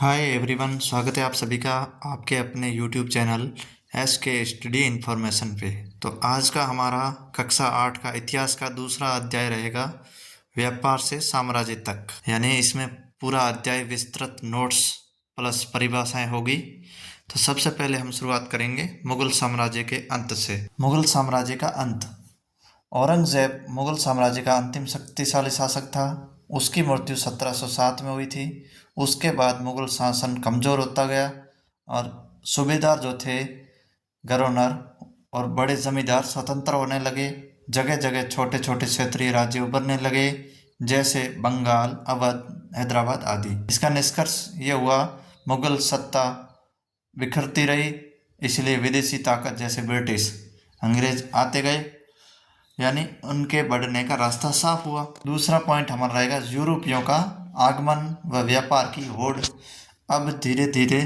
Hi everyone, स्वागत है आप सभी का आपके अपने यूट्यूब चैनल एस के स्टडी इन्फॉर्मेशन पे। तो आज का हमारा कक्षा 8 का इतिहास का दूसरा अध्याय रहेगा व्यापार से साम्राज्य तक। यानी इसमें पूरा अध्याय विस्तृत नोट्स प्लस परिभाषाएं होगी। तो सबसे पहले हम शुरुआत करेंगे मुगल साम्राज्य के अंत से। मुगल साम्राज्य का अंत। औरंगजेब मुगल साम्राज्य का अंतिम शक्तिशाली शासक था। उसकी मृत्यु 1707 में हुई थी। उसके बाद मुगल शासन कमज़ोर होता गया और सूबेदार जो थे, गवर्नर और बड़े जमींदार स्वतंत्र होने लगे। जगह जगह छोटे छोटे क्षेत्रीय राज्य उभरने लगे, जैसे बंगाल, अवध, हैदराबाद आदि। इसका निष्कर्ष ये हुआ, मुगल सत्ता बिखरती रही, इसलिए विदेशी ताकत जैसे ब्रिटिश, अंग्रेज आते गए, यानी उनके बढ़ने का रास्ता साफ हुआ। दूसरा पॉइंट हमारा रहेगा यूरोपियों का आगमन व व्यापार की होड़। अब धीरे धीरे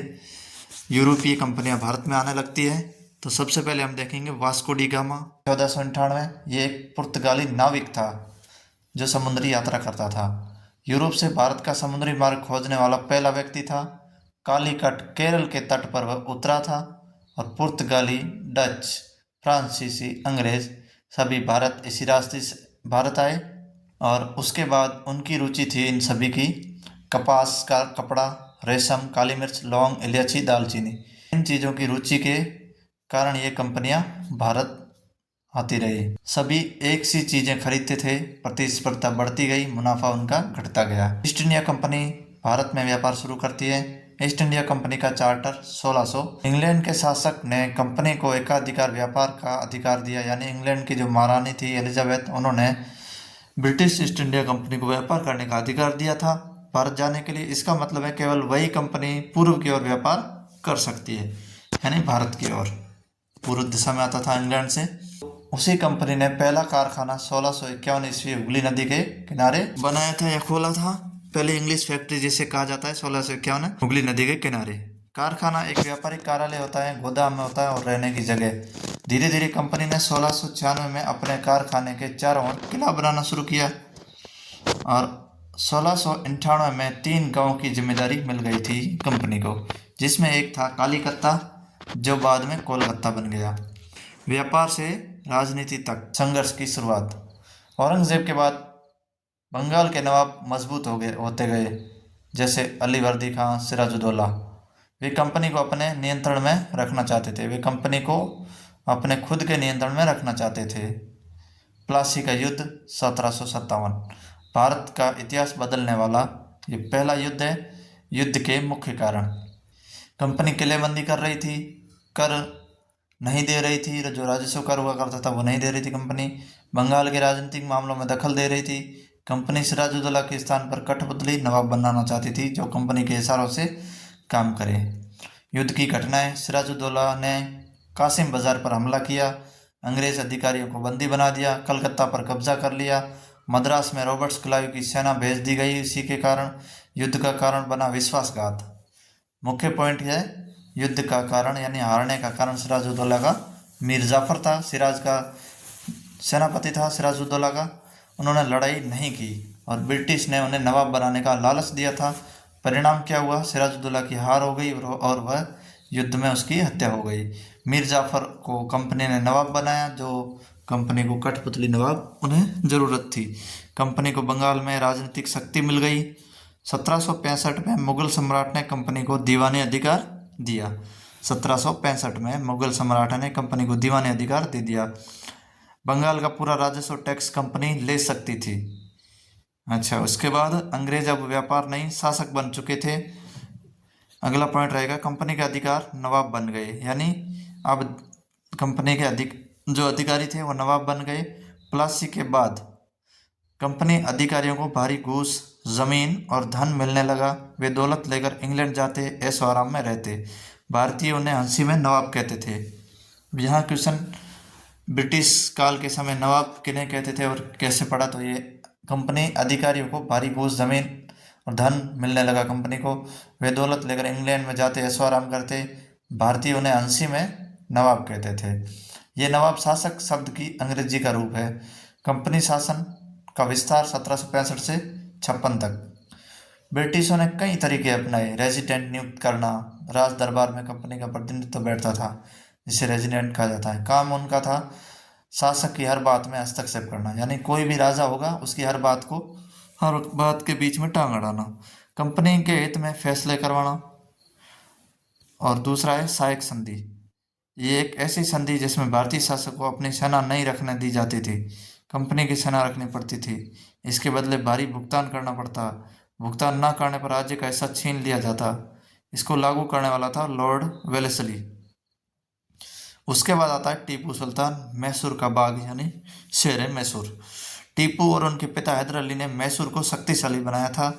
यूरोपीय कंपनियां भारत में आने लगती है। तो सबसे पहले हम देखेंगे वास्को डी गामा। 1498, ये एक पुर्तगाली नाविक था जो समुद्री यात्रा करता था। यूरोप से भारत का समुद्री मार्ग खोजने वाला पहला व्यक्ति था। कालीकट केरल के तट पर वह उतरा था और पुर्तगाली, डच, फ्रांसीसी, अंग्रेज सभी भारत इसी रास्ते से भारत आए। और उसके बाद उनकी रुचि थी इन सभी की कपास का कपड़ा, रेशम, काली मिर्च, लौंग, इलायची, दालचीनी। इन चीज़ों की रुचि के कारण ये कंपनियां भारत आती रही। सभी एक सी चीज़ें खरीदते थे, प्रतिस्पर्धा बढ़ती गई, मुनाफा उनका घटता गया। ईस्ट इंडिया कंपनी भारत में व्यापार शुरू करती है। ईस्ट इंडिया कंपनी का चार्टर 1600। इंग्लैंड के शासक ने कंपनी को एकाधिकार व्यापार का अधिकार दिया, यानी इंग्लैंड की जो महारानी थी एलिजाबेथ, उन्होंने ब्रिटिश ईस्ट इंडिया कंपनी को व्यापार करने का अधिकार दिया था भारत जाने के लिए। इसका मतलब है केवल वही कंपनी पूर्व की ओर व्यापार कर सकती है, यानी भारत की ओर। पूर्व दिशा में आता था इंग्लैंड से। उसी कंपनी ने पहला कारखाना 1651 ईस्वी हुगली नदी के किनारे बनाया था या खोला था। पहले इंग्लिश फैक्ट्री जिसे कहा जाता है 1651 हुगली नदी के किनारे। कारखाना एक व्यापारिक कार्यालय होता है, गोदाम में होता है और रहने की जगह। धीरे धीरे कंपनी ने 1696 में अपने कारखाने के चारों ओर किला बनाना शुरू किया और 1698 में 3 गांव की जिम्मेदारी मिल गई थी कंपनी को, जिसमें एक था कालीकत्ता, जो बाद में कोलकाता बन गया। व्यापार से राजनीति तक संघर्ष की शुरुआत। औरंगजेब के बाद बंगाल के नवाब मजबूत होते गए, जैसे अली वर्दी खां, सिराजुद्दौला। वे कंपनी को अपने नियंत्रण में रखना चाहते थे। वे कंपनी को अपने खुद के नियंत्रण में रखना चाहते थे। प्लासी का युद्ध 1757, भारत का इतिहास बदलने वाला ये पहला युद्ध है। युद्ध के मुख्य कारण, कंपनी किलेबंदी कर रही थी, कर नहीं दे रही थी, जो राजस्व कर हुआ करता था वो नहीं दे रही थी कंपनी। बंगाल के राजनीतिक मामलों में दखल दे रही थी। कंपनी सिराजुद्दौला के स्थान पर कठपुतली नवाब बनाना चाहती थी, जो कंपनी के इशारों से काम करे। युद्ध की घटनाएं। सिराजुद्दौला ने कासिम बाजार पर हमला किया, अंग्रेज अधिकारियों को बंदी बना दिया, कलकत्ता पर कब्जा कर लिया, मद्रास में रॉबर्ट्स क्लाइव की सेना भेज दी गई। इसी के कारण युद्ध का कारण बना विश्वासघात। मुख्य पॉइंट है युद्ध का कारण, यानी हारने का कारण सिराजुद्दौला का मीर जाफर था, सिराज का सेनापति था सिराजुद्दौला का। उन्होंने लड़ाई नहीं की और ब्रिटिश ने उन्हें नवाब बनाने का लालच दिया था। परिणाम क्या हुआ? सिराजुद्दौला की हार हो गई और वह युद्ध में उसकी हत्या हो गई। मीर जाफर को कंपनी ने नवाब बनाया, जो कंपनी को कठपुतली नवाब उन्हें ज़रूरत थी। कंपनी को बंगाल में राजनीतिक शक्ति मिल गई। 1765 में मुगल सम्राट ने कंपनी को दीवानी अधिकार दिया। 1765 में मुगल सम्राट ने कंपनी को दीवानी अधिकार दे दिया। बंगाल का पूरा राजस्व टैक्स कंपनी ले सकती थी। अच्छा, उसके बाद अंग्रेज अब व्यापार नहीं शासक बन चुके थे। अगला पॉइंट रहेगा कंपनी के अधिकार नवाब बन गए, यानी अब कंपनी के जो अधिकारी थे वो नवाब बन गए। प्लासी के बाद कंपनी अधिकारियों को भारी घूस, जमीन और धन मिलने लगा। वे दौलत लेकर इंग्लैंड जाते, ऐशो आराम में रहते। भारतीय उन्हें हंसी में नवाब कहते थे। यहाँ क्वेश्चन, ब्रिटिश काल के समय नवाब किन्हें कहते थे और कैसे पढ़ा? तो ये कंपनी अधिकारियों को भारी घूस, जमीन और धन मिलने लगा कंपनी को। वे दौलत लेकर इंग्लैंड में जाते, ऐशो आराम करते। भारतीय उन्हें हंसी में नवाब कहते थे। ये नवाब शासक शब्द की अंग्रेजी का रूप है। कंपनी शासन का विस्तार 1765 से 56 तक। ब्रिटिशों ने कई तरीके अपनाए। रेजिडेंट नियुक्त करना, राज दरबार में कंपनी का प्रतिनिधित्व बैठता था जिसे रेजिडेंट कहा जाता है। काम उनका था शासक की हर बात में हस्तक्षेप करना, यानी कोई भी राजा होगा उसकी हर बात के बीच में टांग अड़ाना। कंपनी के हित में फैसले करवाना। और दूसरा है सहायक संधि। ये एक ऐसी संधि जिसमें भारतीय शासक को अपनी सेना नहीं रखने दी जाती थी, कंपनी की सेना रखनी पड़ती थी। इसके बदले भारी भुगतान करना पड़ता। भुगतान न करने पर राज्य का हिस्सा छीन लिया जाता। इसको लागू करने वाला था लॉर्ड वेलेस्ली। उसके बाद आता है टीपू सुल्तान, मैसूर का बाग यानी शेर मैसूर। टीपू और उनके पिता हैदर अली ने मैसूर को शक्तिशाली बनाया था।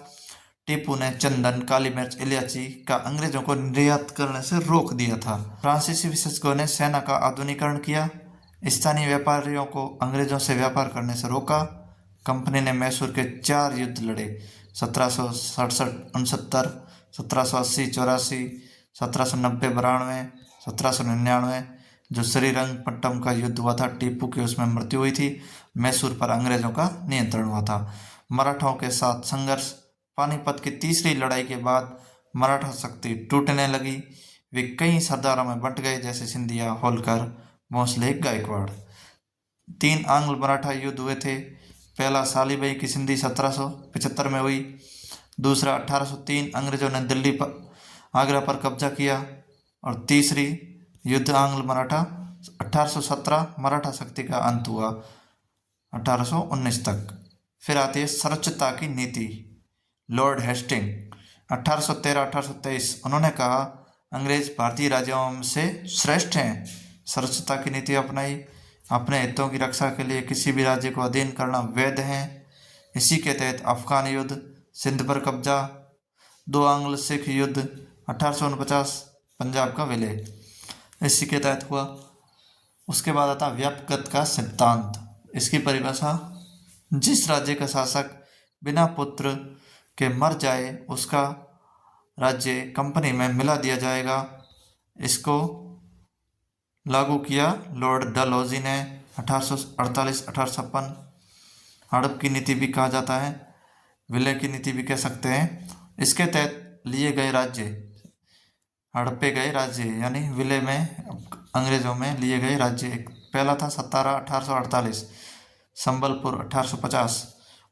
टीपू ने चंदन, काली मिर्च, इलायची का अंग्रेजों को निर्यात करने से रोक दिया था। फ्रांसीसी विशेषज्ञों ने सेना का आधुनिकीकरण किया। स्थानीय व्यापारियों को अंग्रेजों से व्यापार करने से रोका। कंपनी ने मैसूर के 4 युद्ध लड़े: 1767-69, 1780-84, 1790-92, 1799। जो श्रीरंगपट्टम का युद्ध हुआ था, टीपू की उसमें मृत्यु हुई थी। मैसूर पर अंग्रेजों का नियंत्रण हुआ था। मराठाओं के साथ संघर्ष। पानीपत की तीसरी लड़ाई के बाद मराठा शक्ति टूटने लगी। वे कई सरदारों में बंट गए, जैसे सिंधिया, होलकर, भोंसले, गायकवाड़। 3 आंग्ल मराठा युद्ध हुए थे। पहला सालीबाई की संधि 1775 में हुई। दूसरा 1803 अंग्रेजों ने दिल्ली पर, आगरा पर कब्जा किया। और तीसरी युद्ध आंग्ल मराठा 1817, मराठा शक्ति का अंत हुआ 1819 तक। फिर आती है सर्वोच्चता की नीति। लॉर्ड हेस्टिंग 1813-1823, उन्होंने कहा अंग्रेज भारतीय राज्यों से श्रेष्ठ हैं। सर्वोच्चता की नीति अपनाई। अपने हितों की रक्षा के लिए किसी भी राज्य को अधीन करना वैध है। इसी के तहत अफगान युद्ध, सिंध पर कब्जा, 2 आंग्ल सिख युद्ध, 1849 पंजाब का विलय, इसी के तहत हुआ। उसके बाद आता व्यापकता का सिद्धांत। इसकी परिभाषा: जिस राज्य का शासक बिना पुत्र के मर जाए उसका राज्य कंपनी में मिला दिया जाएगा। इसको लागू किया लॉर्ड डलहौजी ने 1848-1856। हड़प की नीति भी कहा जाता है, विलय की नीति भी कह सकते हैं। इसके तहत लिए गए राज्य, हड़पे गए राज्य यानी विलय में अंग्रेजों में लिए गए राज्य। पहला था सतारा 1848, संबलपुर 1850,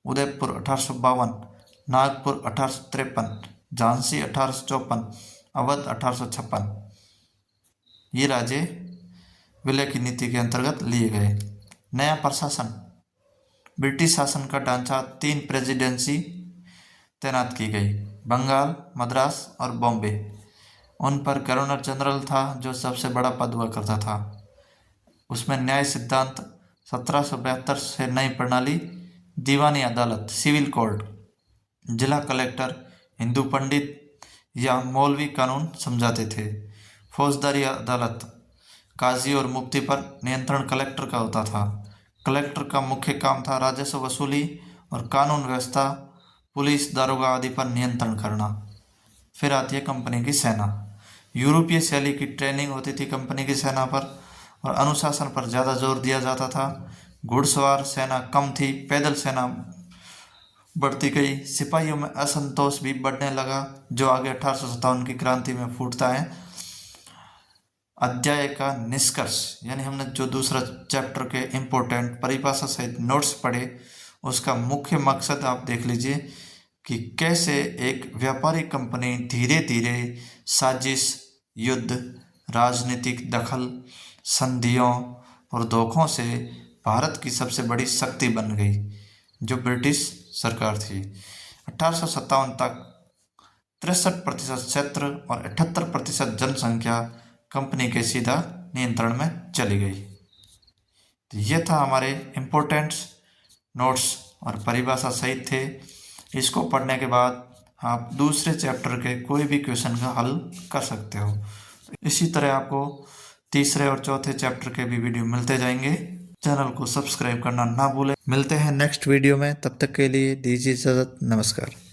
उदयपुर 1852, नागपुर 1853, झांसी 1854, अवध 1856। ये राज्य विलय की नीति के अंतर्गत लिए गए। नया प्रशासन। ब्रिटिश शासन का ढांचा 3 प्रेसिडेंसी तैनात की गई: बंगाल, मद्रास और बॉम्बे। उन पर गवर्नर जनरल था जो सबसे बड़ा पद हुआ करता था। उसमें न्याय सिद्धांत 1772 से नई प्रणाली, दीवानी अदालत, सिविल कोर्ट, जिला कलेक्टर हिंदू पंडित या मौलवी कानून समझाते थे। फौजदारी अदालत, काजी और मुफ्ती पर नियंत्रण कलेक्टर का होता था। कलेक्टर का मुख्य काम था राजस्व वसूली और कानून व्यवस्था, पुलिस, दारोगा आदि पर नियंत्रण करना। फिर आती है कंपनी की सेना। यूरोपीय शैली की ट्रेनिंग होती थी कंपनी की सेना पर, और अनुशासन पर ज़्यादा जोर दिया जाता था। घुड़सवार सेना कम थी, पैदल सेना बढ़ती गई। सिपाहियों में असंतोष भी बढ़ने लगा, जो आगे 1857 की क्रांति में फूटता है। अध्याय का निष्कर्ष, यानी हमने जो दूसरा चैप्टर के इम्पोर्टेंट परिभाषा सहित नोट्स पढ़े, उसका मुख्य मकसद आप देख लीजिए कि कैसे एक व्यापारी कंपनी धीरे धीरे साजिश, युद्ध, राजनीतिक दखल, संधियों और धोखों से भारत की सबसे बड़ी शक्ति बन गई, जो ब्रिटिश सरकार थी। 1857 तक 63% क्षेत्र और 78% जनसंख्या कंपनी के सीधा नियंत्रण में चली गई। तो ये था हमारे इम्पोर्टेंट्स नोट्स और परिभाषा सहित थे। इसको पढ़ने के बाद आप दूसरे चैप्टर के कोई भी क्वेश्चन का हल कर सकते हो। इसी तरह आपको तीसरे और चौथे चैप्टर के भी वीडियो मिलते जाएंगे। चैनल को सब्सक्राइब करना ना भूलें। मिलते हैं नेक्स्ट वीडियो में, तब तक के लिए दीजिए इजाज़त। नमस्कार।